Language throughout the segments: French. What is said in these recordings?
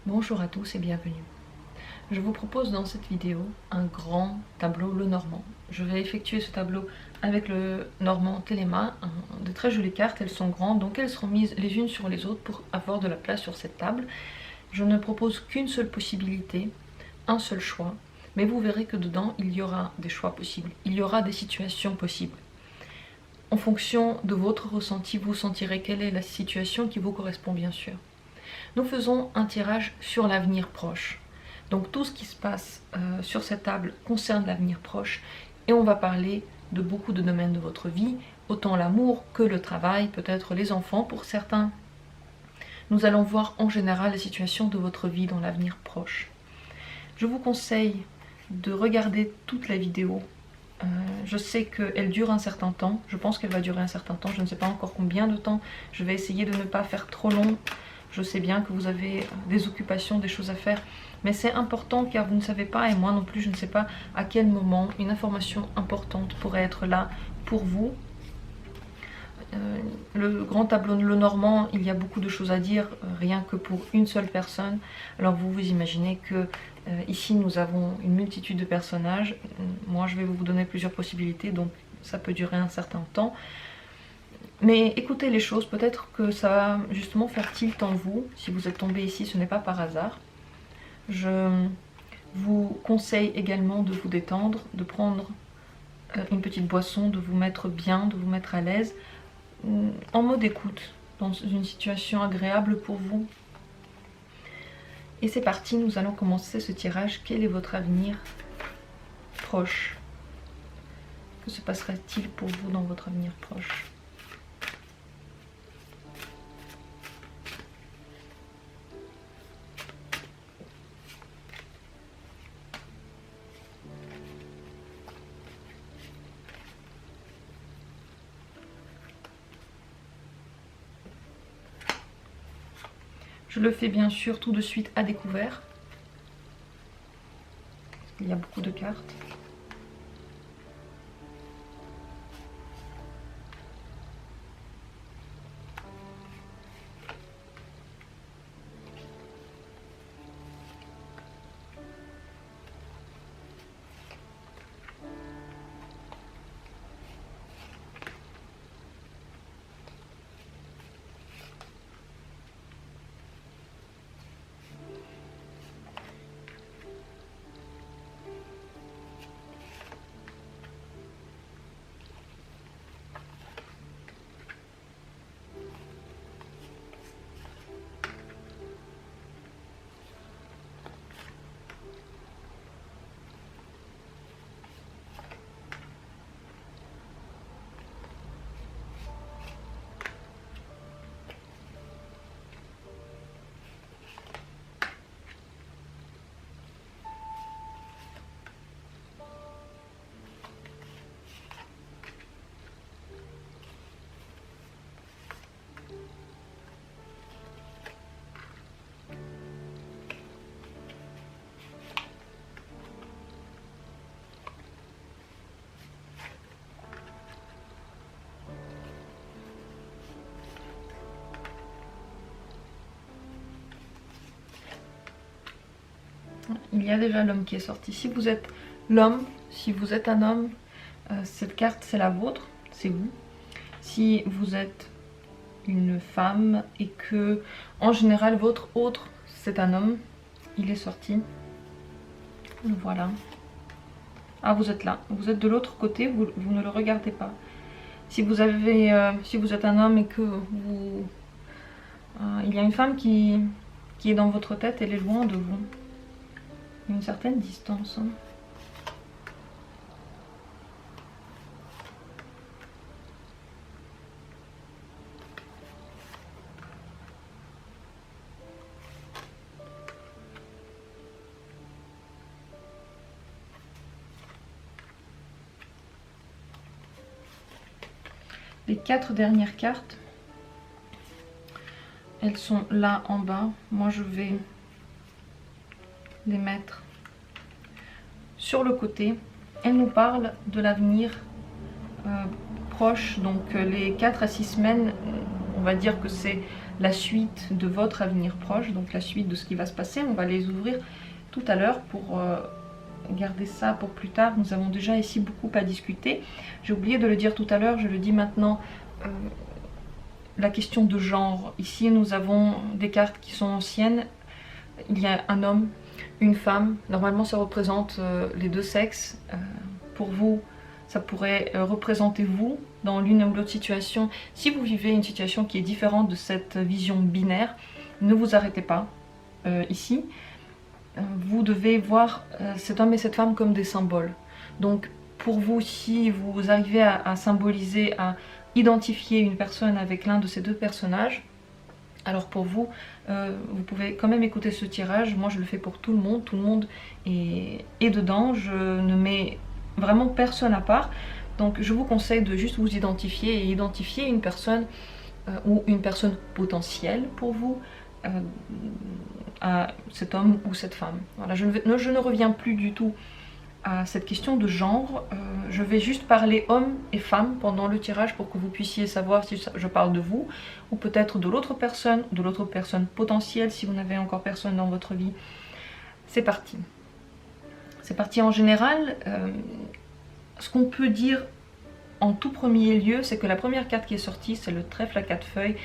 Bonjour à tous et bienvenue. Je vous propose dans cette vidéo un grand tableau Lenormand. Je vais effectuer ce tableau avec le Normand Téléma, de très jolies cartes. Elles sont grandes, donc elles seront mises les unes sur les autres pour avoir de la place sur cette table. Je ne propose qu'une seule possibilité, un seul choix, mais vous verrez que dedans il y aura des choix possibles, il y aura des situations possibles. En fonction de votre ressenti, vous sentirez quelle est la situation qui vous correspond bien sûr. Nous faisons un tirage sur l'avenir proche. Donc tout ce qui se passe sur cette table concerne l'avenir proche et on va parler de beaucoup de domaines de votre vie, autant l'amour que le travail, peut-être les enfants pour certains. Nous allons voir en général la situation de votre vie dans l'avenir proche. Je vous conseille de regarder toute la vidéo. Je sais qu'elle dure un certain temps, je pense qu'elle va durer un certain temps, je ne sais pas encore combien de temps. Je vais essayer de ne pas faire trop long. Je sais bien que vous avez des occupations, des choses à faire, mais c'est important car vous ne savez pas, et moi non plus, je ne sais pas à quel moment une information importante pourrait être là pour vous. Le grand tableau de Lenormand, il y a beaucoup de choses à dire, rien que pour une seule personne. Alors vous vous imaginez que ici nous avons une multitude de personnages. Moi je vais vous donner plusieurs possibilités, donc ça peut durer un certain temps. Mais écoutez les choses, peut-être que ça va justement faire tilt en vous. Si vous êtes tombé ici, ce n'est pas par hasard. Je vous conseille également de vous détendre, de prendre une petite boisson, de vous mettre bien, de vous mettre à l'aise, en mode écoute, dans une situation agréable pour vous. Et c'est parti, nous allons commencer ce tirage. Quel est votre avenir proche? Que se passera-t-il pour vous dans votre avenir proche? Je le fais bien sûr tout de suite à découvert. Il y a beaucoup de cartes. Il y a déjà l'homme qui est sorti. Si vous êtes l'homme, si vous êtes un homme, cette carte c'est la vôtre, c'est vous. Si vous êtes une femme et que en général votre autre c'est un homme, il est sorti. Le voilà. Ah, vous êtes là, vous êtes de l'autre côté, vous ne le regardez pas. Si vous avez, si vous êtes un homme et que vous, il y a une femme qui est dans votre tête, elle est loin de vous. Une certaine distance. Les 4 dernières cartes, elles sont là en bas. Moi je vais les mettre sur le côté. Elle nous parle de l'avenir proche, donc les 4 à 6 semaines, on va dire que c'est la suite de votre avenir proche, donc la suite de ce qui va se passer. On va les ouvrir tout à l'heure pour garder ça pour plus tard. Nous avons déjà ici beaucoup à discuter. J'ai oublié de le dire tout à l'heure, je le dis maintenant. La question de genre. Ici, nous avons des cartes qui sont anciennes. Il y a un homme, une femme. Normalement, ça représente les deux sexes. Pour vous, ça pourrait représenter vous dans l'une ou l'autre situation. Si vous vivez une situation qui est différente de cette vision binaire, ne vous arrêtez pas ici. Vous devez voir cet homme et cette femme comme des symboles. Donc, pour vous, si vous arrivez à symboliser, à identifier une personne avec l'un de ces deux personnages, alors pour vous, vous pouvez quand même écouter ce tirage. Moi je le fais pour tout le monde est dedans, je ne mets vraiment personne à part. Donc je vous conseille de juste vous identifier et identifier une personne ou une personne potentielle pour vous, à cet homme ou cette femme. Voilà, je ne reviens plus du tout à cette question de genre. Je vais juste parler homme et femme pendant le tirage pour que vous puissiez savoir si je parle de vous ou peut-être de l'autre personne potentielle si vous n'avez encore personne dans votre vie. C'est parti. C'est parti. En général, ce qu'on peut dire en tout premier lieu, c'est que la première carte qui est sortie, c'est le trèfle à 4 feuilles.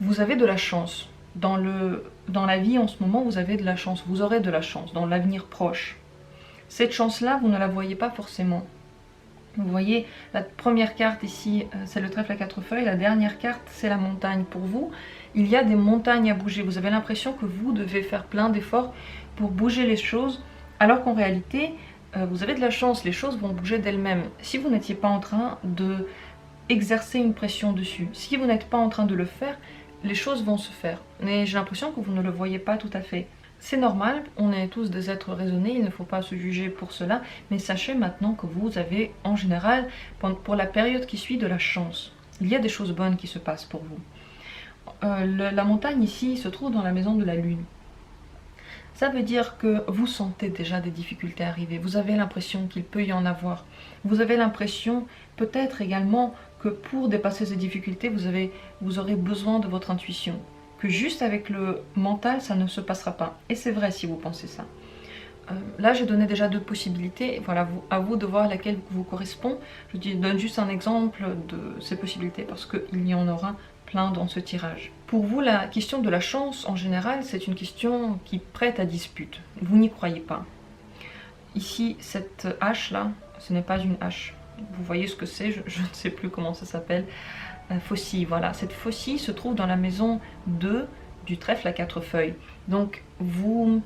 Vous avez de la chance. Dans la vie en ce moment, vous avez de la chance. Vous aurez de la chance dans l'avenir proche. Cette chance-là, vous ne la voyez pas forcément. Vous voyez, la première carte ici, c'est le trèfle à 4 feuilles. La dernière carte, c'est la montagne. Pour vous, il y a des montagnes à bouger. Vous avez l'impression que vous devez faire plein d'efforts pour bouger les choses, alors qu'en réalité, vous avez de la chance. Les choses vont bouger d'elles-mêmes. Si vous n'étiez pas en train de exercer une pression dessus, si vous n'êtes pas en train de le faire, les choses vont se faire. Mais j'ai l'impression que vous ne le voyez pas tout à fait. C'est normal, on est tous des êtres raisonnés, il ne faut pas se juger pour cela, mais sachez maintenant que vous avez en général, pour la période qui suit, de la chance. Il y a des choses bonnes qui se passent pour vous. La montagne ici se trouve dans la maison de la lune. Ça veut dire que vous sentez déjà des difficultés arriver, vous avez l'impression qu'il peut y en avoir. Vous avez l'impression peut-être également que pour dépasser ces difficultés, vous aurez besoin de votre intuition. Que juste avec le mental, ça ne se passera pas. Et c'est vrai si vous pensez ça. Là, j'ai donné déjà 2 possibilités. Voilà, à vous de voir laquelle vous correspond. Je donne juste un exemple de ces possibilités parce qu'il y en aura plein dans ce tirage. Pour vous, la question de la chance, en général, c'est une question qui prête à dispute. Vous n'y croyez pas. Ici, cette hache-là, ce n'est pas une hache. Vous voyez ce que c'est, je ne sais plus comment ça s'appelle. Faucille, voilà. Cette faucille se trouve dans la maison 2 du trèfle à 4 feuilles. Donc, vous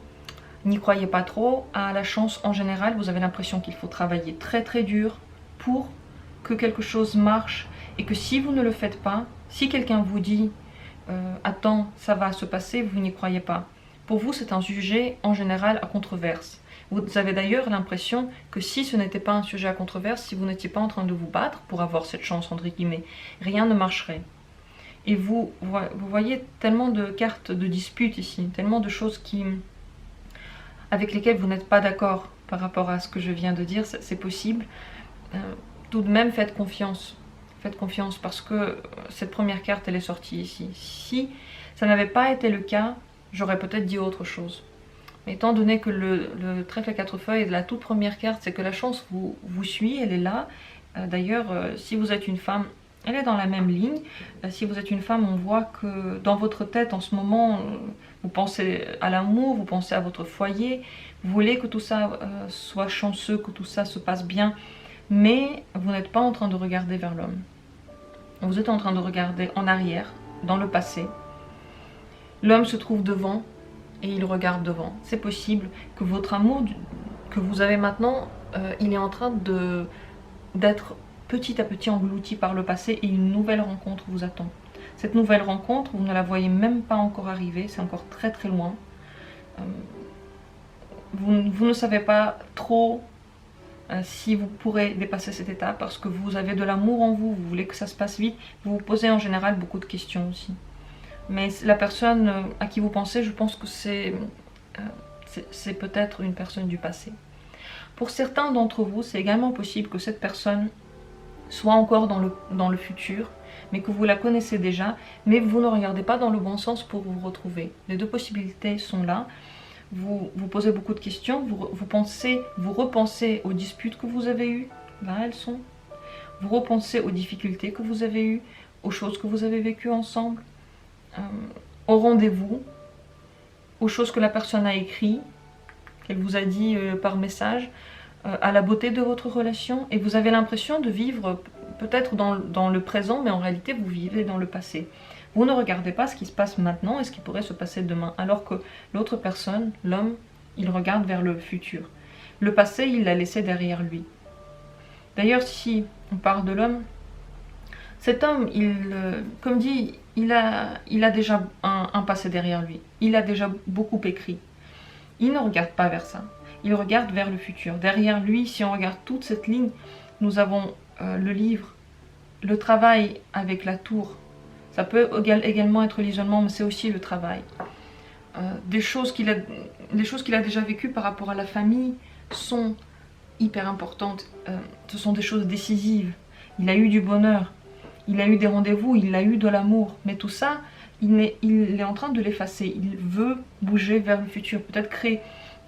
n'y croyez pas trop à la chance en général. Vous avez l'impression qu'il faut travailler très très dur pour que quelque chose marche. Et que si vous ne le faites pas, si quelqu'un vous dit attends, ça va se passer, vous n'y croyez pas. Pour vous, c'est un sujet en général à controverse. Vous avez d'ailleurs l'impression que si ce n'était pas un sujet à controverse, si vous n'étiez pas en train de vous battre pour avoir cette chance, entre guillemets, rien ne marcherait. Et vous voyez tellement de cartes de dispute ici, tellement de choses avec lesquelles vous n'êtes pas d'accord par rapport à ce que je viens de dire, c'est possible. Tout de même, faites confiance. Faites confiance parce que cette première carte, elle est sortie ici. Si ça n'avait pas été le cas, j'aurais peut-être dit autre chose. Mais étant donné que le trèfle à 4 feuilles, la toute première carte, c'est que la chance vous suit, elle est là. D'ailleurs, si vous êtes une femme, elle est dans la même ligne. Si vous êtes une femme, on voit que dans votre tête en ce moment, vous pensez à l'amour, vous pensez à votre foyer, vous voulez que tout ça soit chanceux, que tout ça se passe bien, mais vous n'êtes pas en train de regarder vers l'homme. Vous êtes en train de regarder en arrière, dans le passé. L'homme se trouve devant, et il regarde devant. C'est possible que votre amour que vous avez maintenant, il est en train d'être petit à petit englouti par le passé et une nouvelle rencontre vous attend. Cette nouvelle rencontre, vous ne la voyez même pas encore arriver, c'est encore très très loin. Vous ne savez pas trop si vous pourrez dépasser cette étape parce que vous avez de l'amour en vous, vous voulez que ça se passe vite, vous vous posez en général beaucoup de questions aussi. Mais la personne à qui vous pensez, je pense que c'est peut-être une personne du passé. Pour certains d'entre vous, c'est également possible que cette personne soit encore dans le futur, mais que vous la connaissez déjà, mais vous ne regardez pas dans le bon sens pour vous retrouver. Les deux possibilités sont là. Vous vous posez beaucoup de questions, vous repensez aux disputes que vous avez eues, là elles sont. Vous repensez aux difficultés que vous avez eues, aux choses que vous avez vécues ensemble, au rendez-vous, aux choses que la personne a écrites, qu'elle vous a dit par message, à la beauté de votre relation, et vous avez l'impression de vivre peut-être dans le présent, mais en réalité vous vivez dans le passé. Vous ne regardez pas ce qui se passe maintenant et ce qui pourrait se passer demain, alors que l'autre personne, l'homme, il regarde vers le futur. Le passé, il l'a laissé derrière lui. D'ailleurs, si on parle de l'homme, cet homme, comme dit, il a déjà un passé derrière lui. Il a déjà beaucoup écrit. Il ne regarde pas vers ça. Il regarde vers le futur. Derrière lui, si on regarde toute cette ligne, nous avons le livre, le travail avec la tour. Ça peut également être l'isolement, mais c'est aussi le travail. Les choses qu'il a déjà vécues par rapport à la famille sont hyper importantes. Ce sont des choses décisives. Il a eu du bonheur, il a eu des rendez-vous, il a eu de l'amour. Mais tout ça, il est en train de l'effacer. Il veut bouger vers le futur, peut-être créer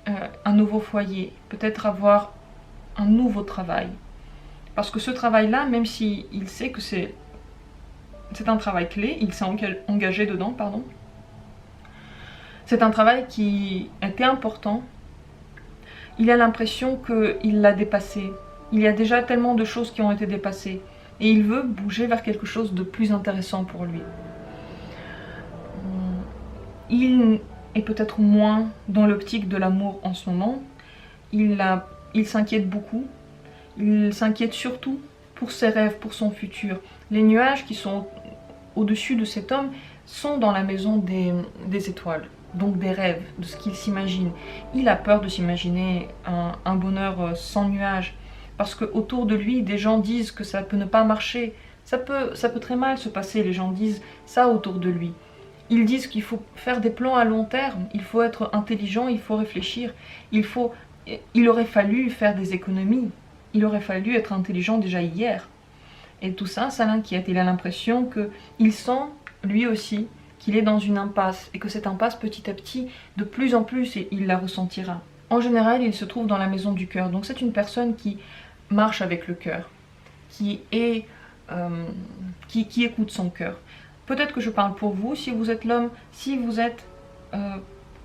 un nouveau foyer, peut-être avoir un nouveau travail. Parce que ce travail-là, même s'il sait que c'est un travail clé, il s'est engagé dedans, pardon. C'est un travail qui était important. Il a l'impression qu'il l'a dépassé. Il y a déjà tellement de choses qui ont été dépassées. Et il veut bouger vers quelque chose de plus intéressant pour lui. Il est peut-être moins dans l'optique de l'amour en ce moment. Il s'inquiète beaucoup. Il s'inquiète surtout pour ses rêves, pour son futur. Les nuages qui sont au-dessus de cet homme sont dans la maison des étoiles, donc des rêves, de ce qu'il s'imagine. Il a peur de s'imaginer un bonheur sans nuages, parce qu'autour de lui, des gens disent que ça peut ne pas marcher. Ça peut très mal se passer, les gens disent ça autour de lui. Ils disent qu'il faut faire des plans à long terme, il faut être intelligent, il faut réfléchir, il aurait fallu faire des économies, il aurait fallu être intelligent déjà hier. Et tout ça, ça l'inquiète. Il a l'impression qu'il sent, lui aussi, qu'il est dans une impasse. Et que cette impasse, petit à petit, de plus en plus, il la ressentira. En général, il se trouve dans la maison du cœur. Donc c'est une personne qui marche avec le cœur. Qui écoute son cœur. Peut-être que je parle pour vous, si vous êtes l'homme, si vous êtes...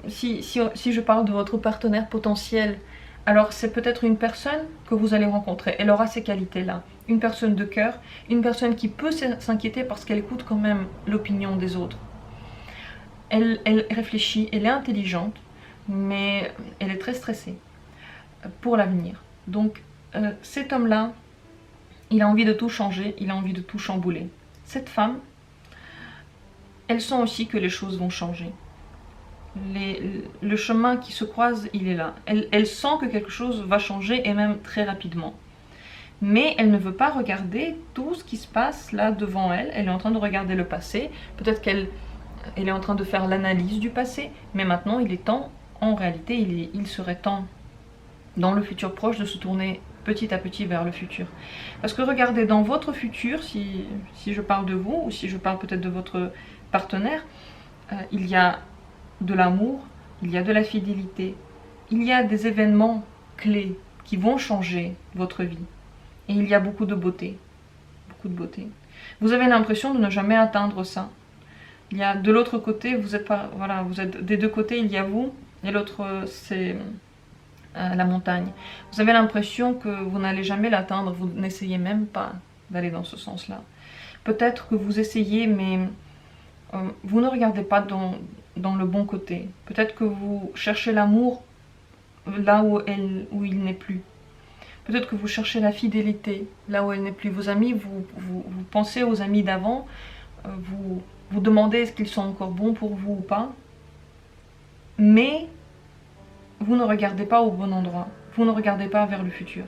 si je parle de votre partenaire potentiel, alors c'est peut-être une personne que vous allez rencontrer. Elle aura ces qualités-là. Une personne de cœur, une personne qui peut s'inquiéter parce qu'elle écoute quand même l'opinion des autres. Elle réfléchit, elle est intelligente, mais elle est très stressée pour l'avenir. Donc cet homme-là, il a envie de tout changer, il a envie de tout chambouler. Cette femme, elle sent aussi que les choses vont changer. Le chemin qui se croise, il est là. Elle sent que quelque chose va changer et même très rapidement. Mais elle ne veut pas regarder tout ce qui se passe là devant elle. Elle est en train de regarder le passé. Peut-être qu'elle est en train de faire l'analyse du passé. Mais maintenant, il est temps, en réalité, il serait temps, dans le futur proche, de se tourner petit à petit vers le futur. Parce que regardez, dans votre futur, si je parle de vous, ou si je parle peut-être de votre partenaire, il y a de l'amour, il y a de la fidélité, il y a des événements clés qui vont changer votre vie. Et il y a beaucoup de beauté. Beaucoup de beauté. Vous avez l'impression de ne jamais atteindre ça. Il y a de l'autre côté, vous êtes pas, voilà, vous êtes des deux côtés, il y a vous, et l'autre c'est la montagne. Vous avez l'impression que vous n'allez jamais l'atteindre, vous n'essayez même pas d'aller dans ce sens-là. Peut-être que vous essayez, mais vous ne regardez pas dans le bon côté. Peut-être que vous cherchez l'amour là où il n'est plus. Peut-être que vous cherchez la fidélité là où elle n'est plus. Vos amis, vous pensez aux amis d'avant, vous demandez est-ce qu'ils sont encore bons pour vous ou pas. Mais vous ne regardez pas au bon endroit. Vous ne regardez pas vers le futur.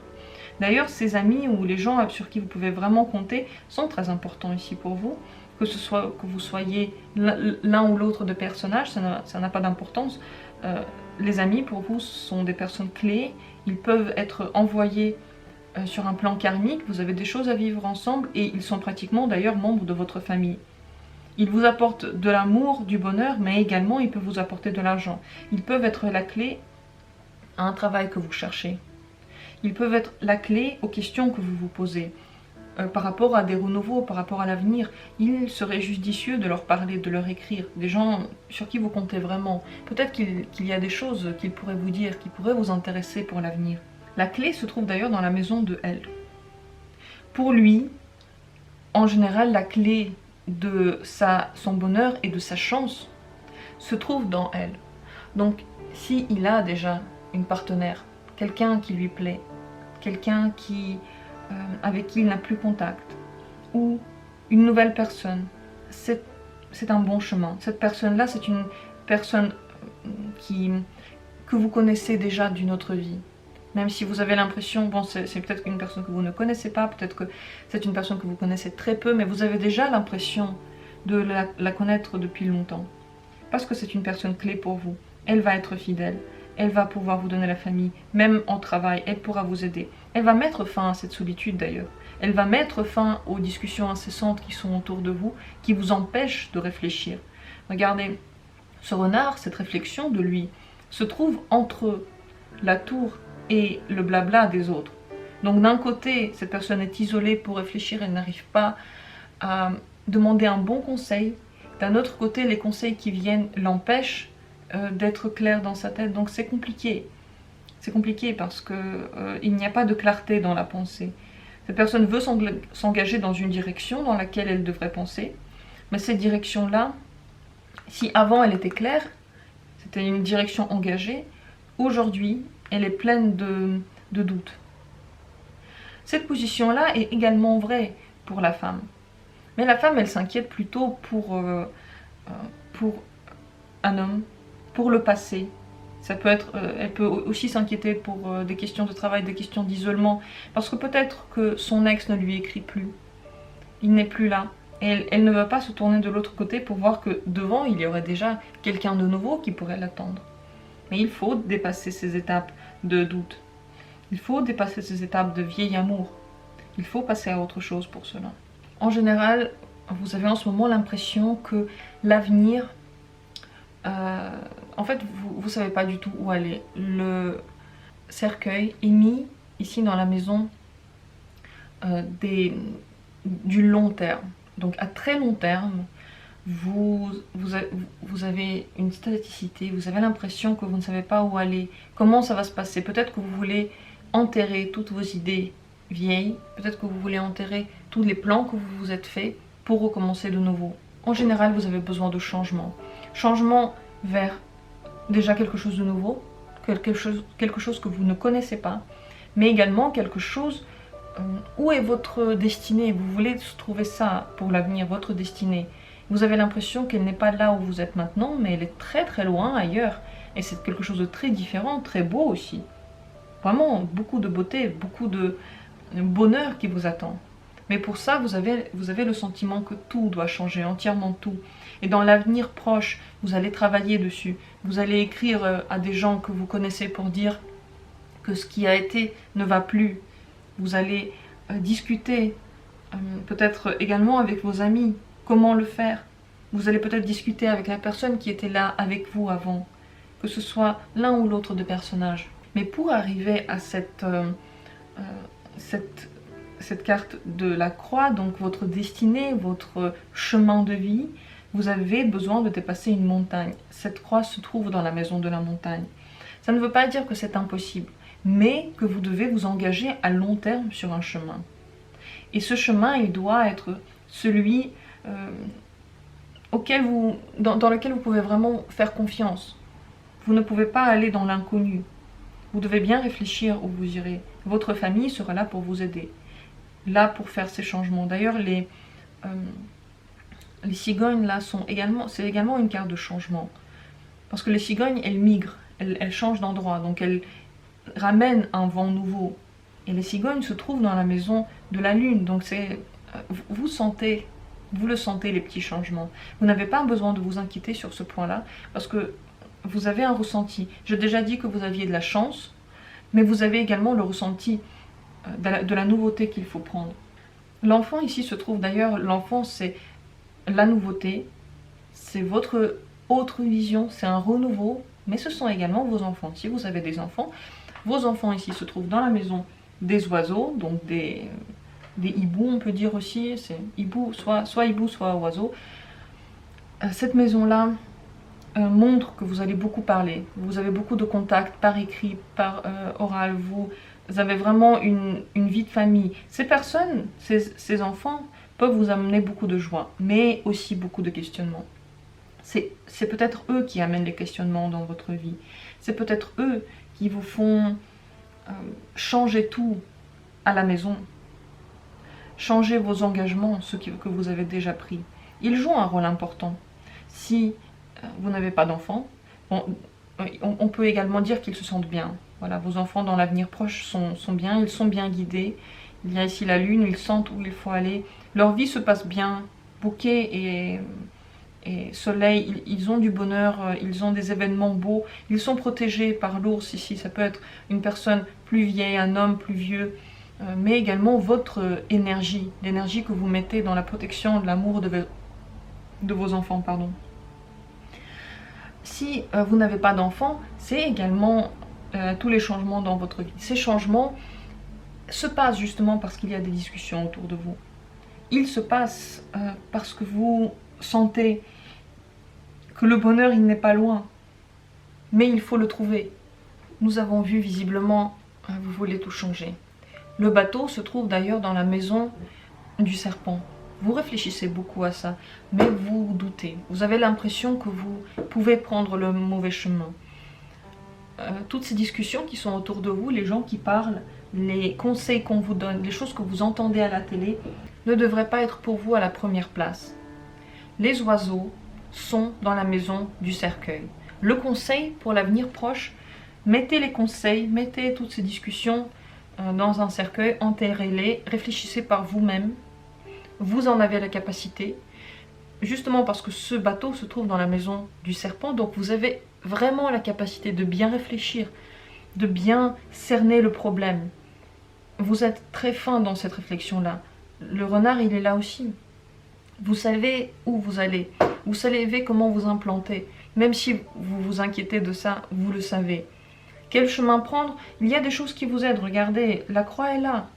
D'ailleurs, ces amis ou les gens sur qui vous pouvez vraiment compter sont très importants ici pour vous. Que vous soyez l'un ou l'autre de personnage, ça n'a pas d'importance. Les amis pour vous sont des personnes clés. Ils peuvent être envoyés sur un plan karmique, vous avez des choses à vivre ensemble et ils sont pratiquement d'ailleurs membres de votre famille. Ils vous apportent de l'amour, du bonheur, mais également ils peuvent vous apporter de l'argent. Ils peuvent être la clé à un travail que vous cherchez. Ils peuvent être la clé aux questions que vous vous posez. Par rapport à des renouveaux, par rapport à l'avenir, il serait judicieux de leur parler, de leur écrire. Des gens sur qui vous comptez vraiment. Peut-être qu'il y a des choses qu'ils pourraient vous dire, qui pourraient vous intéresser pour l'avenir. La clé se trouve d'ailleurs dans la maison de elle. Pour lui, en général, la clé de son bonheur et de sa chance se trouve dans elle. Donc, s'il a déjà une partenaire, quelqu'un qui lui plaît, quelqu'un avec qui il n'a plus contact, ou une nouvelle personne, c'est un bon chemin. Cette personne-là, c'est une personne que vous connaissez déjà d'une autre vie. Même si vous avez l'impression, bon, c'est peut-être une personne que vous ne connaissez pas, peut-être que c'est une personne que vous connaissez très peu, mais vous avez déjà l'impression de la connaître depuis longtemps. Parce que c'est une personne clé pour vous. Elle va être fidèle, elle va pouvoir vous donner la famille, même en travail, elle pourra vous aider. Elle va mettre fin à cette solitude d'ailleurs. Elle va mettre fin aux discussions incessantes qui sont autour de vous, qui vous empêchent de réfléchir. Regardez, ce renard, cette réflexion de lui, se trouve entre la tour et le blabla des autres. Donc d'un côté, cette personne est isolée pour réfléchir, elle n'arrive pas à demander un bon conseil. D'un autre côté, les conseils qui viennent l'empêchent d'être clair dans sa tête. Donc c'est compliqué. C'est compliqué parce qu'il n'y a pas de clarté dans la pensée. Cette personne veut s'engager dans une direction dans laquelle elle devrait penser. Mais cette direction-là, si avant elle était claire, c'était une direction engagée, aujourd'hui, elle est pleine de doutes. Cette position-là est également vraie pour la femme. Mais la femme, elle s'inquiète plutôt pour un homme, pour le passé. Ça peut être, elle peut aussi s'inquiéter pour des questions de travail, des questions d'isolement, parce que peut-être que son ex ne lui écrit plus. Il n'est plus là. Et elle ne va pas se tourner de l'autre côté pour voir que devant, il y aurait déjà quelqu'un de nouveau qui pourrait l'attendre. Mais il faut dépasser ces étapes de doute. Il faut dépasser ces étapes de vieil amour. Il faut passer à autre chose pour cela. En général, vous avez en ce moment l'impression que l'avenir... en fait, vous ne savez pas du tout où aller. Le cercueil est mis ici dans la maison du long terme. Donc à très long terme, vous avez une staticité, vous avez l'impression que vous ne savez pas où aller, comment ça va se passer. Peut-être que vous voulez enterrer toutes vos idées vieilles, peut-être que vous voulez enterrer tous les plans que vous vous êtes faits pour recommencer de nouveau. En général, vous avez besoin de changement. Changement vers déjà quelque chose de nouveau, quelque chose que vous ne connaissez pas, mais également quelque chose où est votre destinée. Vous voulez trouver ça pour l'avenir, votre destinée. Vous avez l'impression qu'elle n'est pas là où vous êtes maintenant, mais elle est très très loin ailleurs. Et c'est quelque chose de très différent, très beau aussi. Vraiment beaucoup de beauté, beaucoup de bonheur qui vous attend. Mais pour ça, vous avez le sentiment que tout doit changer, entièrement tout. Et dans l'avenir proche, vous allez travailler dessus. Vous allez écrire à des gens que vous connaissez pour dire que ce qui a été ne va plus. Vous allez discuter, peut-être également avec vos amis, comment le faire. Vous allez peut-être discuter avec la personne qui était là avec vous avant, que ce soit l'un ou l'autre des personnages. Mais pour arriver à cette carte de la croix, donc votre destinée, votre chemin de vie, vous avez besoin de dépasser une montagne. Cette croix se trouve dans la maison de la montagne. Ça ne veut pas dire que c'est impossible, mais que vous devez vous engager à long terme sur un chemin. Et ce chemin, il doit être celui dans lequel vous pouvez vraiment faire confiance. Vous ne pouvez pas aller dans l'inconnu. Vous devez bien réfléchir où vous irez. Votre famille sera là pour vous aider, là pour faire ces changements. D'ailleurs, les cigognes là c'est également une carte de changement. Parce que les cigognes, elles migrent, elles changent d'endroit, donc elles ramènent un vent nouveau. Et les cigognes se trouvent dans la maison de la lune, donc vous le sentez les petits changements. Vous n'avez pas besoin de vous inquiéter sur ce point-là, parce que vous avez un ressenti. J'ai déjà dit que vous aviez de la chance, mais vous avez également le ressenti de la nouveauté qu'il faut prendre. L'enfant ici se trouve d'ailleurs, l'enfant c'est la nouveauté, c'est votre autre vision, c'est un renouveau, mais ce sont également vos enfants. Si vous avez des enfants, vos enfants ici se trouvent dans la maison des oiseaux, donc des hiboux on peut dire aussi, c'est hibou, soit hibou, soit oiseau. Cette maison-là montre que vous allez beaucoup parler, vous avez beaucoup de contacts par écrit, par oral, vous avez vraiment une vie de famille. Ces personnes, ces enfants peuvent vous amener beaucoup de joie, mais aussi beaucoup de questionnements. C'est peut-être eux qui amènent les questionnements dans votre vie. C'est peut-être eux qui vous font changer tout à la maison. Changer vos engagements, ceux que vous avez déjà pris. Ils jouent un rôle important. Si vous n'avez pas d'enfants, on peut également dire qu'ils se sentent bien. Voilà, vos enfants dans l'avenir proche sont bien, ils sont bien guidés. Il y a ici la lune, ils sentent où il faut aller. Leur vie se passe bien. Bouquet et soleil, ils ont du bonheur, ils ont des événements beaux. Ils sont protégés par l'ours ici. Ça peut être une personne plus vieille, un homme plus vieux. Mais également votre énergie, l'énergie que vous mettez dans la protection, de l'amour de vos enfants, pardon. Si vous n'avez pas d'enfants, c'est également tous les changements dans votre vie. Ces changements se passent justement parce qu'il y a des discussions autour de vous. Ils se passent parce que vous sentez que le bonheur, il n'est pas loin. Mais il faut le trouver. Nous avons vu visiblement, vous voulez tout changer. Le bateau se trouve d'ailleurs dans la maison du serpent. Vous réfléchissez beaucoup à ça, mais vous doutez. Vous avez l'impression que vous pouvez prendre le mauvais chemin. Toutes ces discussions qui sont autour de vous, les gens qui parlent, les conseils qu'on vous donne, les choses que vous entendez à la télé, ne devraient pas être pour vous à la première place. Les oiseaux sont dans la maison du cercueil. Le conseil pour l'avenir proche, mettez les conseils, mettez toutes ces discussions dans un cercueil, enterrez-les, réfléchissez par vous-même. Vous en avez la capacité, justement parce que ce bateau se trouve dans la maison du serpent, donc vous avez vraiment la capacité de bien réfléchir, de bien cerner le problème. Vous êtes très fin dans cette réflexion-là. Le renard, il est là aussi. Vous savez où vous allez, vous savez comment vous implanter. Même si vous vous inquiétez de ça, vous le savez. Quel chemin prendre? Il y a des choses qui vous aident. Regardez, la croix est là.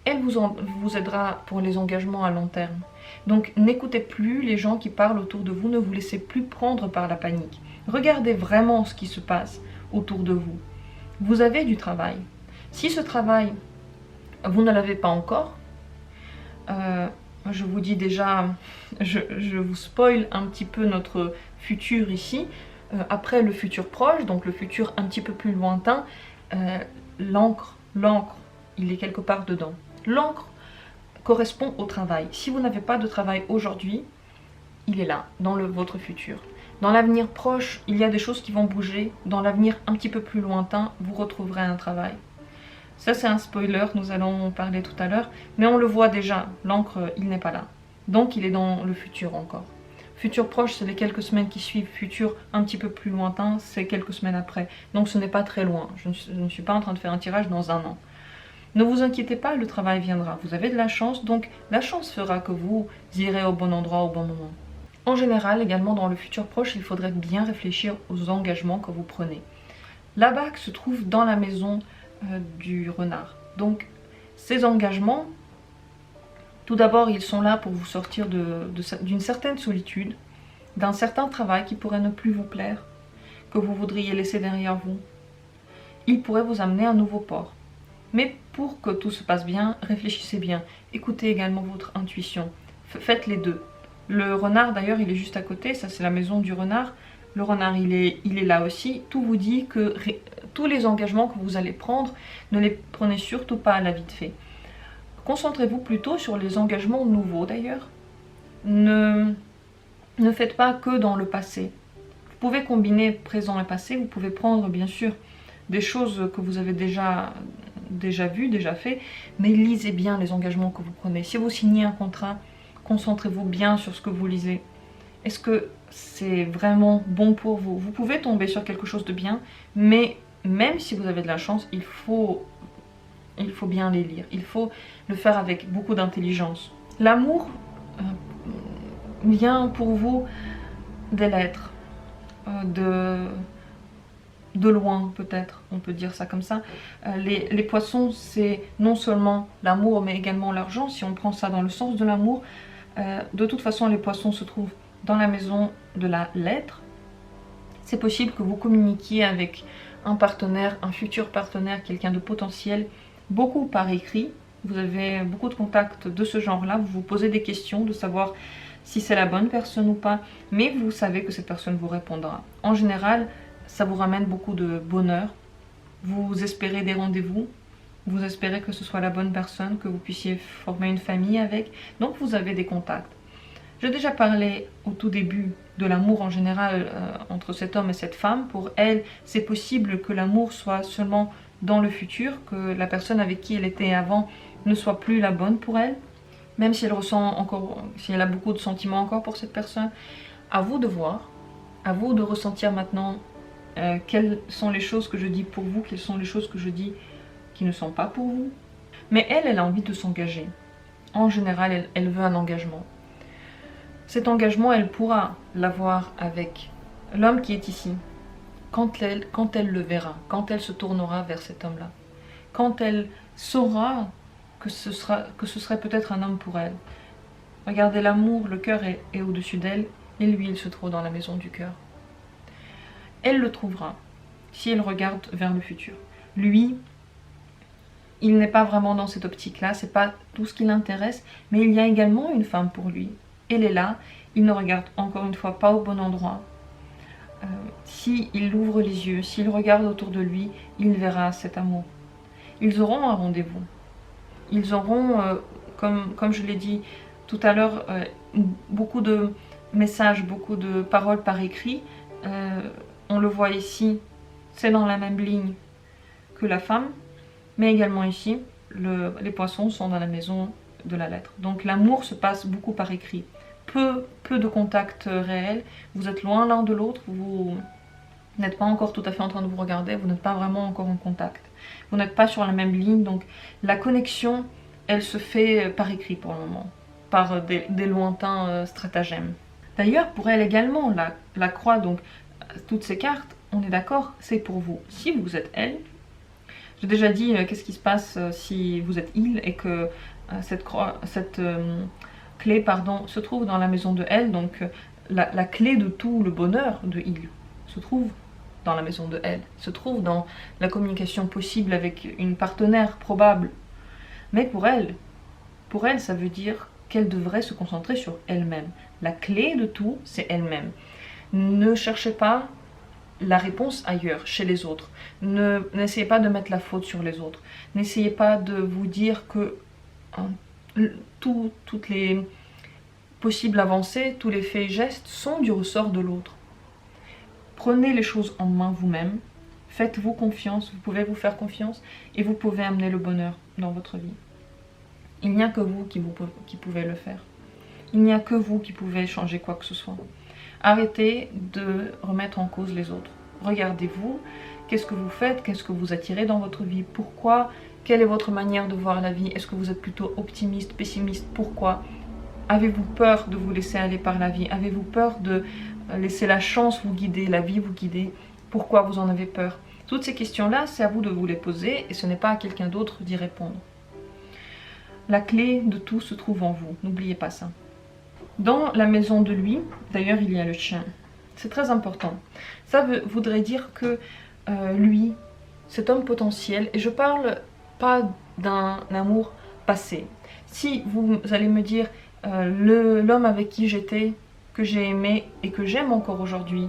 Elle vous aidera pour les engagements à long terme. Donc n'écoutez plus les gens qui parlent autour de vous, ne vous laissez plus prendre par la panique. Regardez vraiment ce qui se passe autour de vous. Vous avez du travail. Si ce travail, vous ne l'avez pas encore, je vous dis déjà, je vous spoil un petit peu notre futur ici. Après le futur proche, donc le futur un petit peu plus lointain, l'encre, il est quelque part dedans. L'encre correspond au travail. Si vous n'avez pas de travail aujourd'hui, il est là, dans votre futur. Dans l'avenir proche, il y a des choses qui vont bouger. Dans l'avenir un petit peu plus lointain, vous retrouverez un travail. Ça, c'est un spoiler, nous allons en parler tout à l'heure. Mais on le voit déjà, l'encre, il n'est pas là. Donc, il est dans le futur encore. Futur proche, c'est les quelques semaines qui suivent. Futur un petit peu plus lointain, c'est quelques semaines après. Donc, ce n'est pas très loin. Je ne suis pas en train de faire un tirage dans un an. Ne vous inquiétez pas, le travail viendra. Vous avez de la chance, donc la chance fera que vous irez au bon endroit au bon moment. En général, également dans le futur proche, il faudrait bien réfléchir aux engagements que vous prenez. La bague se trouve dans la maison du renard. Donc, ces engagements, tout d'abord, ils sont là pour vous sortir d'une certaine solitude, d'un certain travail qui pourrait ne plus vous plaire, que vous voudriez laisser derrière vous. Ils pourraient vous amener à un nouveau port. Mais pour que tout se passe bien, réfléchissez bien. Écoutez également votre intuition. Faites les deux. Le renard, d'ailleurs, il est juste à côté. Ça, c'est la maison du renard. Le renard, il est là aussi. Tout vous dit que tous les engagements que vous allez prendre, ne les prenez surtout pas à la vite fait. Concentrez-vous plutôt sur les engagements nouveaux, d'ailleurs. Ne faites pas que dans le passé. Vous pouvez combiner présent et passé. Vous pouvez prendre, bien sûr, des choses que vous avez déjà vu, déjà fait, mais lisez bien les engagements que vous prenez. Si vous signez un contrat, concentrez-vous bien sur ce que vous lisez. Est-ce que c'est vraiment bon pour vous? Vous pouvez tomber sur quelque chose de bien, mais même si vous avez de la chance, il faut il faut bien les lire. Il faut le faire avec beaucoup d'intelligence. L'amour vient pour vous des lettres, de loin peut-être, on peut dire ça comme ça. Les poissons, c'est non seulement l'amour, mais également l'argent. Si on prend ça dans le sens de l'amour, de toute façon, les poissons se trouvent dans la maison de la lettre. C'est possible que vous communiquiez avec un partenaire, un futur partenaire, quelqu'un de potentiel, beaucoup par écrit. Vous avez beaucoup de contacts de ce genre-là, vous vous posez des questions de savoir si c'est la bonne personne ou pas, mais vous savez que cette personne vous répondra. En général, ça vous ramène beaucoup de bonheur. Vous espérez des rendez-vous, vous espérez que ce soit la bonne personne, que vous puissiez former une famille avec, donc vous avez des contacts. J'ai déjà parlé au tout début de l'amour en général entre cet homme et cette femme. Pour elle, c'est possible que l'amour soit seulement dans le futur, que la personne avec qui elle était avant ne soit plus la bonne pour elle, même si elle ressent encore, si elle a beaucoup de sentiments encore pour cette personne. À vous de voir, à vous de ressentir maintenant quelles sont les choses que je dis pour vous, quelles sont les choses que je dis qui ne sont pas pour vous. Mais elle a envie de s'engager. En général, elle veut un engagement. Cet engagement, elle pourra l'avoir avec l'homme qui est ici, quand elle le verra, quand elle se tournera vers cet homme-là, quand elle saura que ce serait peut-être un homme pour elle. Regardez, l'amour, le cœur est au-dessus d'elle, et lui, il se trouve dans la maison du cœur. Elle le trouvera, si elle regarde vers le futur. Lui, il n'est pas vraiment dans cette optique-là, c'est pas tout ce qui l'intéresse, mais il y a également une femme pour lui. Elle est là, il ne regarde encore une fois pas au bon endroit. S'il ouvre les yeux, s'il regarde autour de lui, il verra cet amour. Ils auront un rendez-vous. Ils auront, comme je l'ai dit tout à l'heure, beaucoup de messages, beaucoup de paroles par écrit. On le voit ici, c'est dans la même ligne que la femme, mais également ici, les poissons sont dans la maison de la lettre. Donc l'amour se passe beaucoup par écrit. Peu de contacts réels, vous êtes loin l'un de l'autre, vous n'êtes pas encore tout à fait en train de vous regarder, vous n'êtes pas vraiment encore en contact. Vous n'êtes pas sur la même ligne, donc la connexion, elle se fait par écrit pour le moment, par des lointains stratagèmes. D'ailleurs, pour elle également, la croix, donc toutes ces cartes, on est d'accord, c'est pour vous. Si vous êtes elle, j'ai déjà dit qu'est-ce qui se passe si vous êtes il et que cette clé se trouve dans la maison de elle, donc la clé de tout le bonheur de il se trouve dans la maison de elle, se trouve dans la communication possible avec une partenaire probable. Mais pour elle, ça veut dire qu'elle devrait se concentrer sur elle-même. La clé de tout, c'est elle-même. Ne cherchez pas la réponse ailleurs, chez les autres. N'essayez pas de mettre la faute sur les autres. N'essayez pas de vous dire que toutes les possibles avancées, tous les faits et gestes sont du ressort de l'autre. Prenez les choses en main vous-même, faites-vous confiance, vous pouvez vous faire confiance et vous pouvez amener le bonheur dans votre vie. Il n'y a que vous qui pouvez le faire. Il n'y a que vous qui pouvez changer quoi que ce soit. Arrêtez de remettre en cause les autres. Regardez-vous, qu'est-ce que vous faites, qu'est-ce que vous attirez dans votre vie, pourquoi, quelle est votre manière de voir la vie, est-ce que vous êtes plutôt optimiste, pessimiste, pourquoi? Avez-vous peur de vous laisser aller par la vie? Avez-vous peur de laisser la chance vous guider, la vie vous guider? Pourquoi vous en avez peur? Toutes ces questions-là, c'est à vous de vous les poser et ce n'est pas à quelqu'un d'autre d'y répondre. La clé de tout se trouve en vous, n'oubliez pas ça. Dans la maison de lui, d'ailleurs, il y a le chien. C'est très important. Ça voudrait dire que lui, cet homme potentiel, et je parle pas d'un amour passé. Si vous allez me dire, l'homme avec qui j'étais, que j'ai aimé et que j'aime encore aujourd'hui,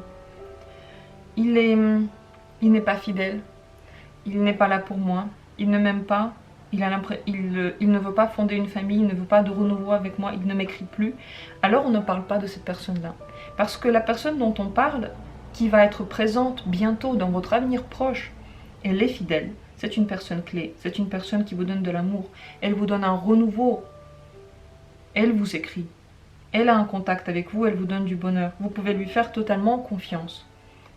il n'est pas fidèle, il n'est pas là pour moi, il ne m'aime pas, il ne veut pas fonder une famille, il ne veut pas de renouveau avec moi, il ne m'écrit plus, alors on ne parle pas de cette personne-là. Parce que la personne dont on parle, qui va être présente bientôt dans votre avenir proche, elle est fidèle. C'est une personne clé, c'est une personne qui vous donne de l'amour, elle vous donne un renouveau, elle vous écrit, elle a un contact avec vous, elle vous donne du bonheur, vous pouvez lui faire totalement confiance.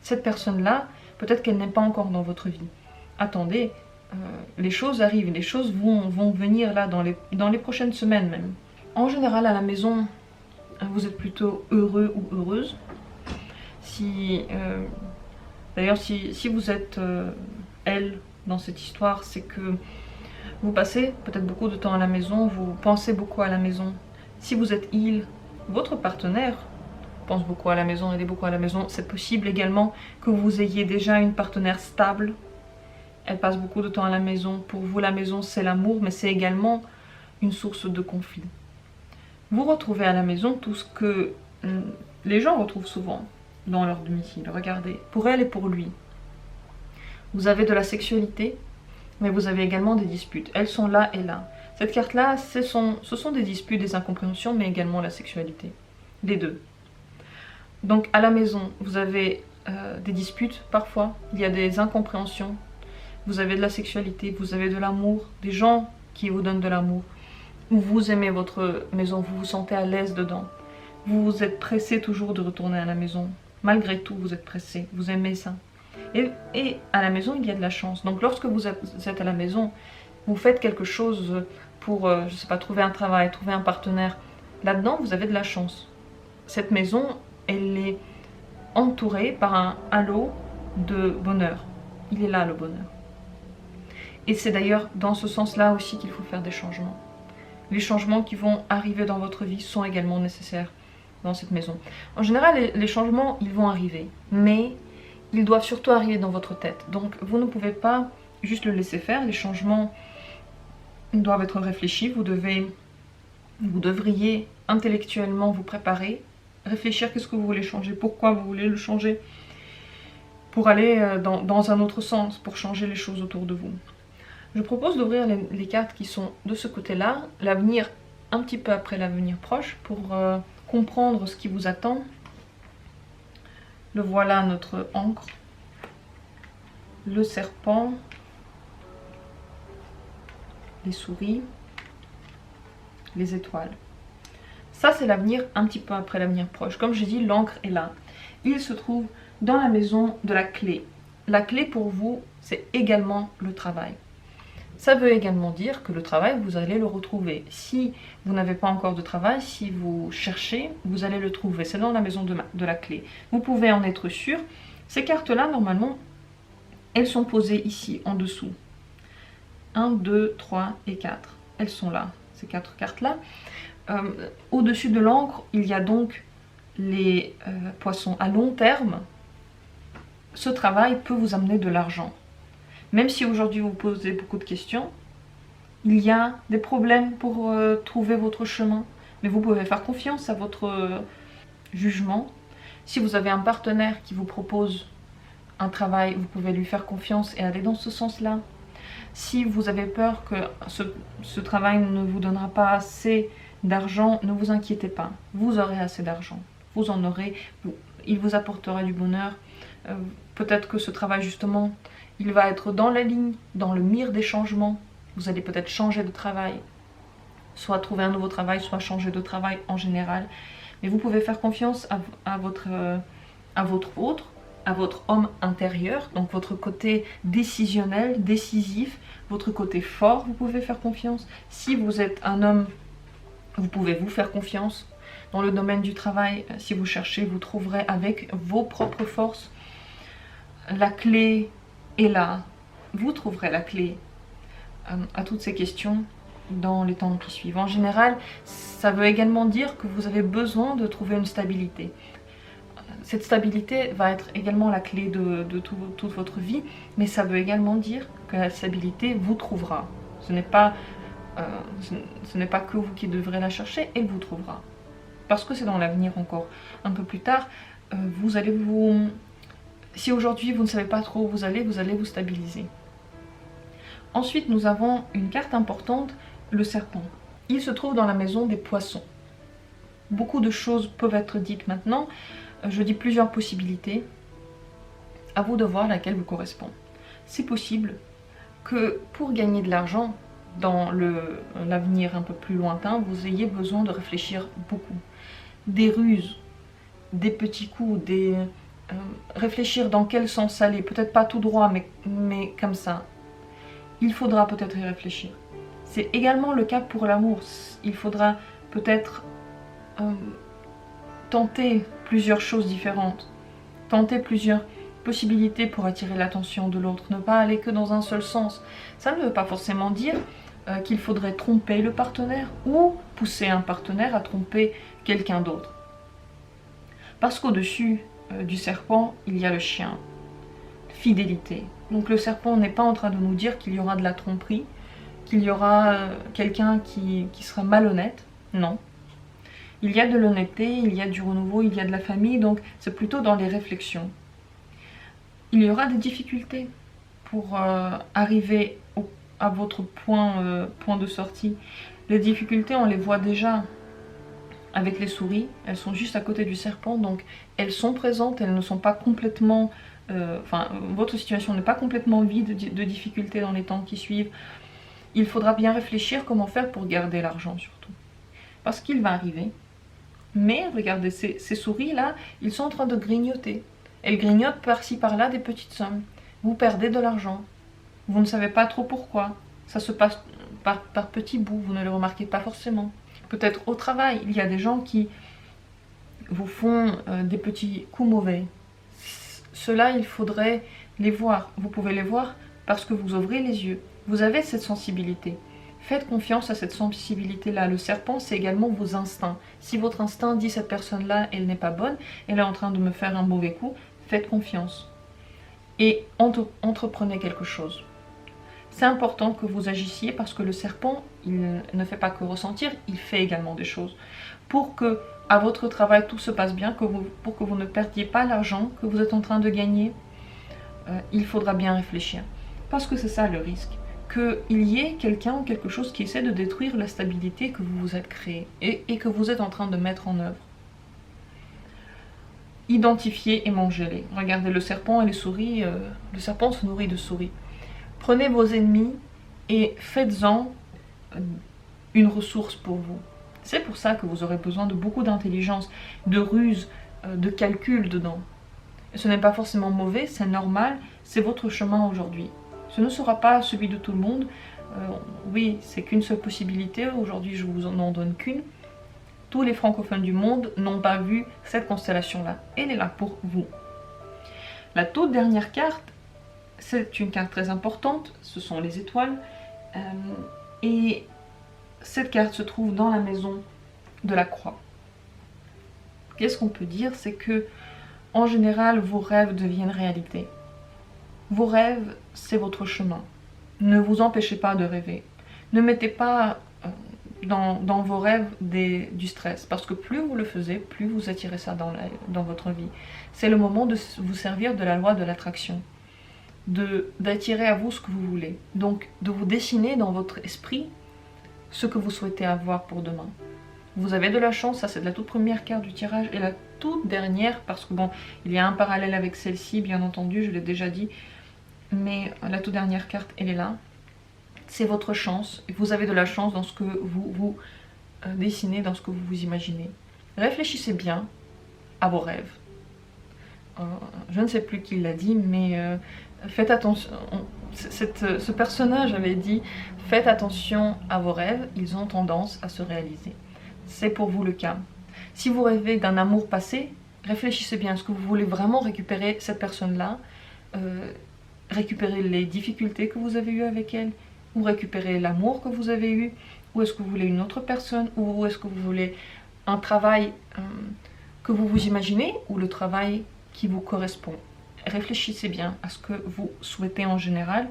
Cette personne-là, peut-être qu'elle n'est pas encore dans votre vie. Attendez, les choses arrivent, les choses vont venir là dans les prochaines semaines même. En général à la maison, vous êtes plutôt heureux ou heureuse. D'ailleurs si vous êtes elle dans cette histoire, c'est que vous passez peut-être beaucoup de temps à la maison, vous pensez beaucoup à la maison. Si vous êtes il, votre partenaire pense beaucoup à la maison, elle est beaucoup à la maison. C'est possible également que vous ayez déjà une partenaire stable. Elle passe beaucoup de temps à la maison. Pour vous, la maison, c'est l'amour, mais c'est également une source de conflit. Vous retrouvez à la maison tout ce que les gens retrouvent souvent dans leur domicile. Regardez, pour elle et pour lui. Vous avez de la sexualité, mais vous avez également des disputes. Elles sont là et là. Cette carte-là, ce sont des disputes, des incompréhensions, mais également la sexualité. Les deux. Donc à la maison, vous avez des disputes parfois, il y a des incompréhensions, vous avez de la sexualité, vous avez de l'amour, des gens qui vous donnent de l'amour, ou vous aimez votre maison, vous vous sentez à l'aise dedans, vous êtes pressé toujours de retourner à la maison, malgré tout vous êtes pressé, vous aimez ça. Et à la maison, il y a de la chance. Donc lorsque vous êtes à la maison, vous faites quelque chose pour, je sais pas, trouver un travail, trouver un partenaire, là-dedans vous avez de la chance. Cette maison, elle est entourée par un halo de bonheur. Il est là le bonheur. Et c'est d'ailleurs dans ce sens-là aussi qu'il faut faire des changements. Les changements qui vont arriver dans votre vie sont également nécessaires dans cette maison. En général, les changements, ils vont arriver. Mais ils doivent surtout arriver dans votre tête. Donc vous ne pouvez pas juste le laisser faire. Les changements doivent être réfléchis. Vous devriez intellectuellement vous préparer, réfléchir qu'est-ce que vous voulez changer, pourquoi vous voulez le changer, pour aller dans un autre sens, pour changer les choses autour de vous. Je propose d'ouvrir les cartes qui sont de ce côté-là, l'avenir un petit peu après l'avenir proche, pour comprendre ce qui vous attend. Le voilà notre encre, le serpent, les souris, les étoiles. Ça, c'est l'avenir un petit peu après l'avenir proche. Comme je dis, l'encre est là. Il se trouve dans la maison de la clé. La clé pour vous, c'est également le travail. Ça veut également dire que le travail, vous allez le retrouver. Si vous n'avez pas encore de travail, si vous cherchez, vous allez le trouver. C'est dans la maison de la clé. Vous pouvez en être sûr. Ces cartes-là, normalement, elles sont posées ici, en dessous. 1, 2, 3 et 4. Elles sont là, ces 4 cartes-là. Au-dessus de l'encre, il y a donc les poissons. À long terme, ce travail peut vous amener de l'argent. Même si aujourd'hui vous posez beaucoup de questions, il y a des problèmes pour trouver votre chemin. Mais vous pouvez faire confiance à votre jugement. Si vous avez un partenaire qui vous propose un travail, vous pouvez lui faire confiance et aller dans ce sens-là. Si vous avez peur que ce travail ne vous donnera pas assez d'argent, ne vous inquiétez pas. Vous aurez assez d'argent. Vous en aurez. Il vous apportera du bonheur. Peut-être que ce travail, justement, il va être dans la ligne, dans le mire des changements. Vous allez peut-être changer de travail. Soit trouver un nouveau travail, soit changer de travail en général. Mais vous pouvez faire confiance à votre autre, à votre homme intérieur, donc votre côté décisionnel, décisif, votre côté fort, vous pouvez faire confiance. Si vous êtes un homme, vous pouvez vous faire confiance. Dans le domaine du travail, si vous cherchez, vous trouverez avec vos propres forces. La clé est là. Vous trouverez la clé à toutes ces questions dans les temps qui suivent. En général, ça veut également dire que vous avez besoin de trouver une stabilité. Cette stabilité va être également la clé de toute votre vie, mais ça veut également dire que la stabilité vous trouvera. Ce n'est pas que vous qui devrez la chercher, elle vous trouvera. Parce que c'est dans l'avenir encore. Un peu plus tard, si aujourd'hui vous ne savez pas trop où vous allez vous stabiliser. Ensuite, nous avons une carte importante, le serpent. Il se trouve dans la maison des poissons. Beaucoup de choses peuvent être dites maintenant. Je dis plusieurs possibilités. À vous de voir laquelle vous correspond. C'est possible que pour gagner de l'argent dans l'avenir un peu plus lointain, vous ayez besoin de réfléchir beaucoup. Des ruses, des petits coups, réfléchir dans quel sens aller. Peut-être pas tout droit, mais comme ça. il faudra peut-être y réfléchir. C'est également le cas pour l'amour. Il faudra peut-être tenter plusieurs choses différentes, tenter plusieurs possibilités pour attirer l'attention de l'autre, ne pas aller que dans un seul sens. Ça ne veut pas forcément dire qu'il faudrait tromper le partenaire ou pousser un partenaire à tromper quelqu'un d'autre. Parce qu'au-dessus du serpent, il y a le chien. Fidélité. Donc le serpent n'est pas en train de nous dire qu'il y aura de la tromperie, qu'il y aura quelqu'un qui sera malhonnête. Non. Il y a de l'honnêteté, il y a du renouveau, il y a de la famille, donc c'est plutôt dans les réflexions. Il y aura des difficultés pour arriver à votre point de sortie. Les difficultés, on les voit déjà avec les souris. Elles sont juste à côté du serpent, donc elles sont présentes, elles ne sont pas complètement... votre situation n'est pas complètement vide de difficultés dans les temps qui suivent. Il faudra bien réfléchir comment faire pour garder l'argent surtout. Parce qu'il va arriver. Mais regardez, ces souris-là, ils sont en train de grignoter. Elles grignotent par-ci par-là des petites sommes. Vous perdez de l'argent. Vous ne savez pas trop pourquoi. Ça se passe par petits bouts, vous ne le remarquez pas forcément. Peut-être au travail, il y a des gens qui vous font des petits coups mauvais. Cela, il faudrait les voir. Vous pouvez les voir parce que vous ouvrez les yeux. Vous avez cette sensibilité. Faites confiance à cette sensibilité-là. Le serpent, c'est également vos instincts. Si votre instinct dit cette personne-là, elle n'est pas bonne, elle est en train de me faire un mauvais coup, faites confiance. Et entreprenez quelque chose. C'est important que vous agissiez parce que le serpent, il ne fait pas que ressentir, il fait également des choses. Pour que à votre travail tout se passe bien, pour que vous ne perdiez pas l'argent que vous êtes en train de gagner, il faudra bien réfléchir. Parce que c'est ça le risque. Qu'il y ait quelqu'un ou quelque chose qui essaie de détruire la stabilité que vous vous êtes créée et que vous êtes en train de mettre en œuvre. Identifiez et mangez-les. Regardez le serpent et les souris. Le serpent se nourrit de souris. Prenez vos ennemis et faites-en une ressource pour vous. C'est pour ça que vous aurez besoin de beaucoup d'intelligence, de ruse, de calcul dedans. Et ce n'est pas forcément mauvais, c'est normal, c'est votre chemin aujourd'hui. Ce ne sera pas celui de tout le monde. Oui, c'est qu'une seule possibilité. Aujourd'hui, je vous en donne qu'une. Tous les francophones du monde n'ont pas vu cette constellation-là. Elle est là pour vous. La toute dernière carte, c'est une carte très importante. Ce sont les étoiles. Et cette carte se trouve dans la maison de la croix. Qu'est-ce qu'on peut dire? C'est que, en général, vos rêves deviennent réalité. Vos rêves, c'est votre chemin. Ne vous empêchez pas de rêver. Ne mettez pas dans vos rêves du stress. Parce que plus vous le faites, plus vous attirez ça dans votre vie. C'est le moment de vous servir de la loi de l'attraction. D'attirer à vous ce que vous voulez. Donc, de vous dessiner dans votre esprit ce que vous souhaitez avoir pour demain. Vous avez de la chance, ça c'est de la toute première carte du tirage. Et la toute dernière, parce que bon, il y a un parallèle avec celle-ci, bien entendu, je l'ai déjà dit. Mais la toute dernière carte, elle est là. C'est votre chance. Vous avez de la chance dans ce que vous dessinez, dans ce que vous vous imaginez. Réfléchissez bien à vos rêves. Je ne sais plus qui l'a dit, mais faites attention. Ce personnage avait dit « Faites attention à vos rêves, ils ont tendance à se réaliser ». C'est pour vous le cas. Si vous rêvez d'un amour passé, réfléchissez bien. Est-ce que vous voulez vraiment récupérer cette personne-là, récupérer les difficultés que vous avez eues avec elle, ou récupérer l'amour que vous avez eu, ou est-ce que vous voulez une autre personne, ou est-ce que vous voulez un travail que vous vous imaginez, ou le travail qui vous correspond. Réfléchissez bien à ce que vous souhaitez en général.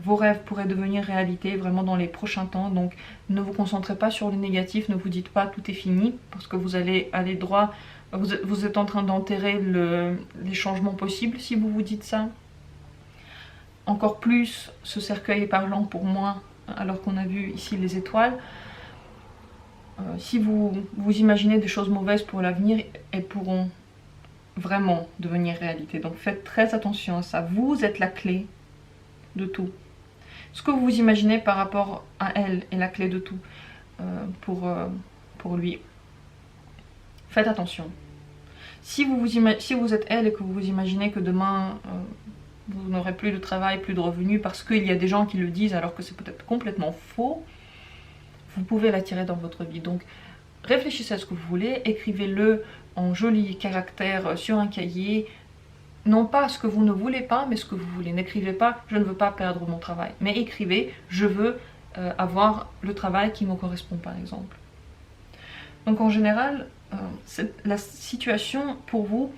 Vos rêves pourraient devenir réalité vraiment dans les prochains temps, donc ne vous concentrez pas sur le négatif, ne vous dites pas tout est fini, parce que vous allez aller droit, vous êtes en train d'enterrer les changements possibles si vous vous dites ça. Encore plus, ce cercueil est parlant pour moi, alors qu'on a vu ici les étoiles. Si vous imaginez des choses mauvaises pour l'avenir, elles pourront vraiment devenir réalité. Donc faites très attention à ça. Vous êtes la clé de tout. Ce que vous imaginez par rapport à elle est la clé de tout pour lui. Faites attention. Si vous êtes elle et que vous vous imaginez que demain vous n'aurez plus de travail, plus de revenus, parce qu'il y a des gens qui le disent alors que c'est peut-être complètement faux, vous pouvez l'attirer dans votre vie. Donc réfléchissez à ce que vous voulez, écrivez-le en jolis caractères sur un cahier, non pas ce que vous ne voulez pas, mais ce que vous voulez. N'écrivez pas « je ne veux pas perdre mon travail », mais écrivez « je veux avoir le travail qui me correspond » par exemple. Donc en général, la situation pour vous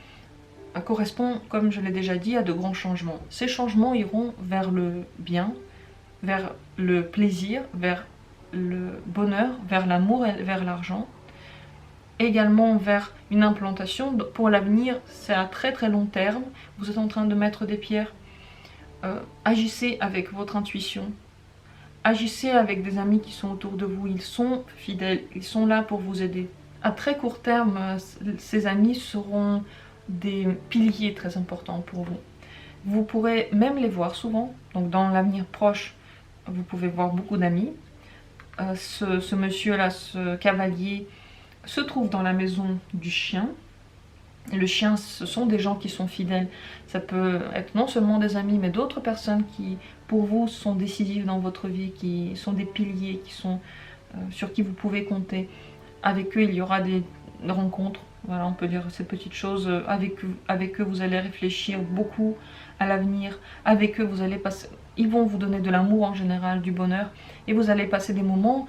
correspond, comme je l'ai déjà dit, à de grands changements. Ces changements iront vers le bien, vers le plaisir, vers le bonheur, vers l'amour et vers l'argent. Également vers une implantation pour l'avenir, c'est à très très long terme. Vous êtes en train de mettre des pierres. Agissez avec votre intuition. Agissez avec des amis qui sont autour de vous. Ils sont fidèles, ils sont là pour vous aider. À très court terme, ces amis seront des piliers très importants pour vous. Vous pourrez même les voir souvent. Donc dans l'avenir proche, vous pouvez voir beaucoup d'amis. Ce monsieur-là, ce cavalier, se trouve dans la maison du chien. Le chien, ce sont des gens qui sont fidèles. Ça peut être non seulement des amis, mais d'autres personnes qui, pour vous, sont décisives dans votre vie, qui sont des piliers, qui sont, sur qui vous pouvez compter. Avec eux, il y aura des rencontres. Voilà, on peut dire ces petites choses. Avec eux, vous allez réfléchir beaucoup à l'avenir. Avec eux, vous allez passer... Ils vont vous donner de l'amour en général, du bonheur. Et vous allez passer des moments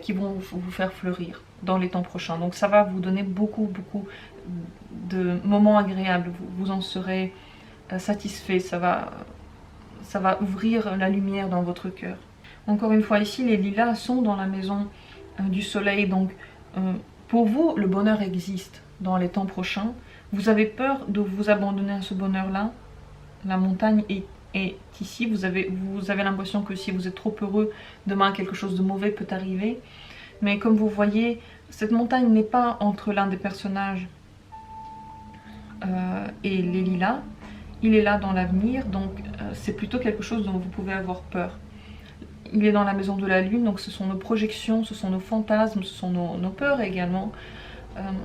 qui vont vous faire fleurir dans les temps prochains. Donc ça va vous donner beaucoup de moments agréables. Vous en serez satisfait. Ça va ouvrir la lumière dans votre cœur. Encore une fois, ici, les lilas sont dans la maison du soleil. Donc pour vous, le bonheur existe dans les temps prochains. Vous avez peur de vous abandonner à ce bonheur-là. La montagne est ici. Vous avez l'impression que si vous êtes trop heureux, demain quelque chose de mauvais peut arriver. Mais comme vous voyez, cette montagne n'est pas entre l'un des personnages et les lilas. Il est là dans l'avenir, donc c'est plutôt quelque chose dont vous pouvez avoir peur. Il est dans la maison de la lune, donc ce sont nos projections, ce sont nos fantasmes, ce sont nos peurs également.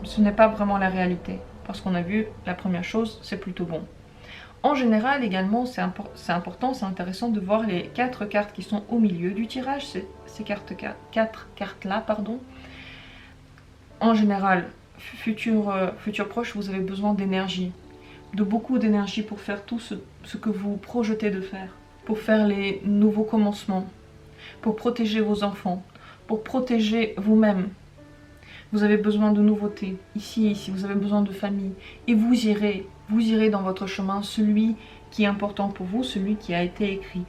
Ce n'est pas vraiment la réalité, parce qu'on a vu, la première chose, c'est plutôt bon. En général également, c'est important, c'est intéressant de voir les 4 cartes qui sont au milieu du tirage, ces 4 cartes-là, pardon. En général, futur proche, vous avez besoin d'énergie, de beaucoup d'énergie pour faire tout ce que vous projetez de faire, pour faire les nouveaux commencements, pour protéger vos enfants, pour protéger vous-même. Vous avez besoin de nouveautés, ici, vous avez besoin de famille, et vous irez dans votre chemin, celui qui est important pour vous, celui qui a été écrit.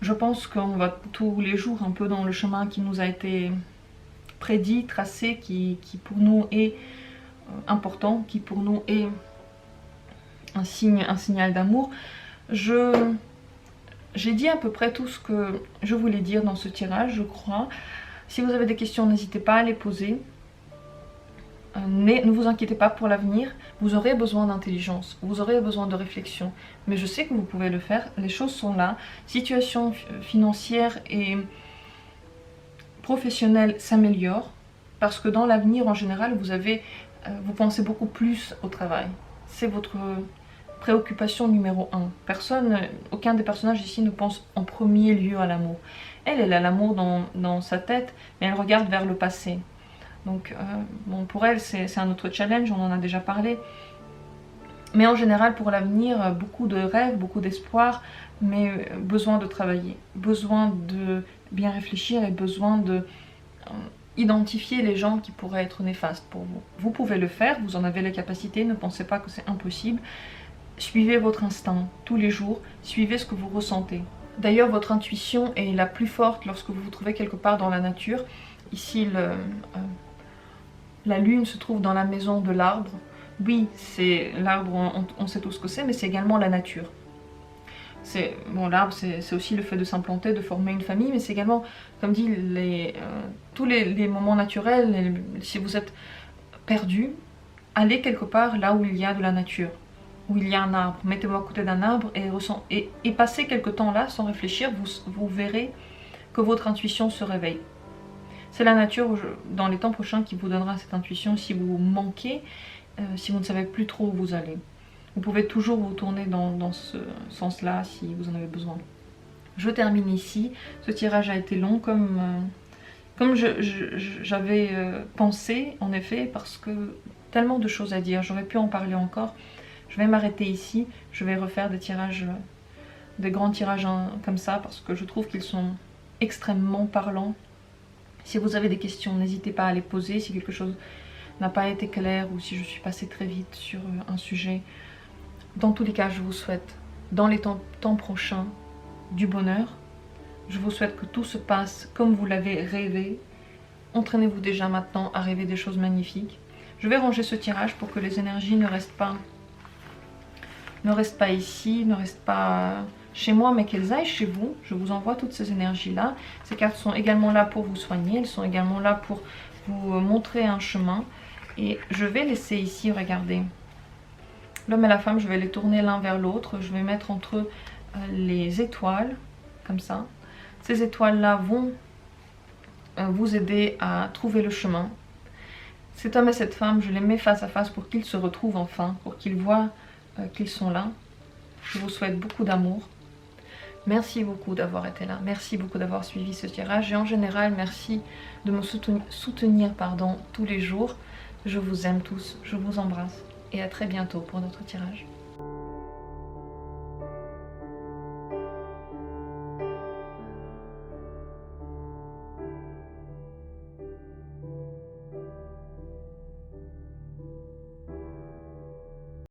Je pense qu'on va tous les jours un peu dans le chemin qui nous a été prédit, tracé, qui pour nous est important, qui pour nous est un signal d'amour. J'ai dit à peu près tout ce que je voulais dire dans ce tirage, je crois. Si vous avez des questions, n'hésitez pas à les poser. Mais ne vous inquiétez pas pour l'avenir, vous aurez besoin d'intelligence, vous aurez besoin de réflexion. Mais je sais que vous pouvez le faire, les choses sont là. Situation financière et professionnelle s'améliore parce que dans l'avenir en général, vous pensez beaucoup plus au travail. C'est votre préoccupation numéro 1. Aucun des personnages ici ne pense en premier lieu à l'amour. Elle a l'amour dans sa tête, mais elle regarde vers le passé. Donc, bon, pour elle, c'est un autre challenge, on en a déjà parlé. Mais en général, pour l'avenir, beaucoup de rêves, beaucoup d'espoir, mais besoin de travailler, besoin de bien réfléchir et besoin de identifier les gens qui pourraient être néfastes pour vous. Vous pouvez le faire, vous en avez les capacités, ne pensez pas que c'est impossible. Suivez votre instinct tous les jours, suivez ce que vous ressentez. D'ailleurs, votre intuition est la plus forte lorsque vous vous trouvez quelque part dans la nature. Ici, la lune se trouve dans la maison de l'arbre. Oui, c'est l'arbre, on sait tout ce que c'est, mais c'est également la nature. Bon, l'arbre, c'est aussi le fait de s'implanter, de former une famille, mais c'est également, comme dit, tous les moments naturels. Si vous êtes perdu, allez quelque part là où il y a de la nature, où il y a un arbre. Mettez-vous à côté d'un arbre et passez quelque temps là sans réfléchir, vous verrez que votre intuition se réveille. C'est la nature dans les temps prochains qui vous donnera cette intuition si vous manquez, si vous ne savez plus trop où vous allez. Vous pouvez toujours vous tourner dans ce sens-là si vous en avez besoin. Je termine ici. Ce tirage a été long comme j'avais pensé, en effet, parce que tellement de choses à dire. J'aurais pu en parler encore. Je vais m'arrêter ici. Je vais refaire des tirages, des grands tirages comme ça, parce que je trouve qu'ils sont extrêmement parlants. Si vous avez des questions, n'hésitez pas à les poser. Si quelque chose n'a pas été clair ou si je suis passée très vite sur un sujet. Dans tous les cas, je vous souhaite, dans les temps prochains, du bonheur. Je vous souhaite que tout se passe comme vous l'avez rêvé. Entraînez-vous déjà maintenant à rêver des choses magnifiques. Je vais ranger ce tirage pour que les énergies ne restent pas ici, ne restent pas chez moi, mais qu'elles aillent chez vous. Je vous envoie toutes ces énergies-là. Ces cartes sont également là pour vous soigner. Elles sont également là pour vous montrer un chemin. Et je vais laisser ici, regardez, l'homme et la femme, je vais les tourner l'un vers l'autre. Je vais mettre entre eux les étoiles, comme ça. Ces étoiles-là vont vous aider à trouver le chemin. Cet homme et cette femme, je les mets face à face pour qu'ils se retrouvent enfin, pour qu'ils voient qu'ils sont là. Je vous souhaite beaucoup d'amour. Merci beaucoup d'avoir été là. Merci beaucoup d'avoir suivi ce tirage. Et en général, merci de me soutenir tous les jours. Je vous aime tous. Je vous embrasse. Et à très bientôt pour notre tirage.